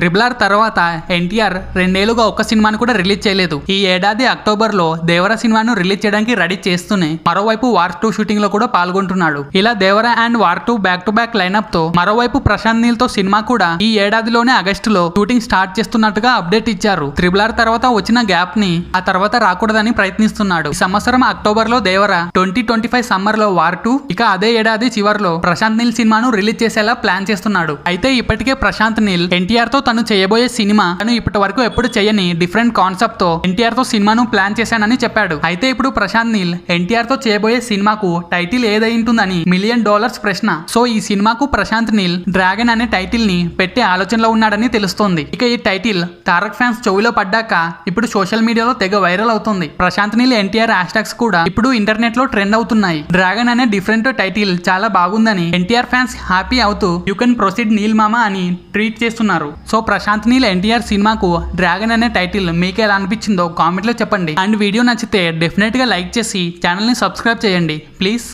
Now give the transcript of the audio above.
RRR తర్వాత ఎన్టీఆర్ రెండేళ్లుగా ఒక్క సినిమాను కూడా రిలీజ్ చేయలేదు. ఈ ఏడాది అక్టోబర్ లో దేవర సినిమాను రిలీజ్ చేయడానికి రెడీ చేస్తూనే మరోవైపు వార్ 2 షూటింగ్ లో కూడా పాల్గొంటున్నాడు. ఇలా Devara and War 2 back to back lineup తో మరోవైపు ప్రశాంత్ నీల్ తో సినిమా కూడా ఈ ఏడాదిలోనే ఆగస్టులో షూటింగ్ స్టార్ట్ చేస్తున్నట్టుగా అప్డేట్ ఇచ్చారు. RRR తర్వాత వచ్చిన గ్యాప్ ని ఆ తర్వాత రాకూడదని ప్రయత్నిస్తున్నాడు. ఈ సంవత్సరం అక్టోబర్ లో దేవర, 2025 సమ్మర్ లో వార్ 2, ఇక అదే ఏడాది చివరిలో ప్రశాంత్ నీల్ సినిమాను రిలీజ్ చేసేలా ప్లాన్ చేస్తున్నాడు. అయితే ఇప్పటికే ప్రశాంత్ నీల్ ఎన్టీఆర్ తో తను చేయబోయే సినిమా తను ఇప్పటి వరకు ఎప్పుడు చేయని డిఫరెంట్ కాన్సెప్ట్ తో ఎన్టీఆర్ తో సినిమాను ప్లాన్ చేశానని చెప్పాడు. అయితే ఇప్పుడు ప్రశాంత్ నీల్ ఎన్టీఆర్ తో చేయబోయే సినిమాకు టైటిల్ ఏదైంటుందని $1 మిలియన్ ప్రశ్న. సో ఈ సినిమాకు ప్రశాంత్ నీల్ డ్రాగన్ అనే టైటిల్ ని పెట్టే ఆలోచనలో ఉన్నాడని తెలుస్తోంది. ఇక ఈ టైటిల్ తారక్ ఫ్యాన్స్ చెవిలో పడ్డాక ఇప్పుడు సోషల్ మీడియాలో తెగ వైరల్ అవుతుంది. ప్రశాంత్ నీల్ ఎన్టీఆర్ హ్యాష్ ట్యాగ్స్ కూడా ఇప్పుడు ఇంటర్నెట్ లో ట్రెండ్ అవుతున్నాయి. డ్రాగన్ అనే డిఫరెంట్ టైటిల్ చాలా బాగుందని ఎన్టీఆర్ ఫ్యాన్స్ హ్యాపీ అవుతూ యూ కెన్ ప్రొసీడ్ నీల్ మామా అని ట్వీట్ చేస్తున్నారు. సో ప్రశాంత్ నీల్ ఎన్టీఆర్ సినిమాకు డ్రాగన్ అనే టైటిల్ మీకు ఎలా అనిపించిందో కామెంట్ లో చెప్పండి. అండ్ వీడియో నచ్చితే డెఫినెట్ గా లైక్ చేసి ఛానల్ ని సబ్స్క్రైబ్ చేయండి ప్లీజ్.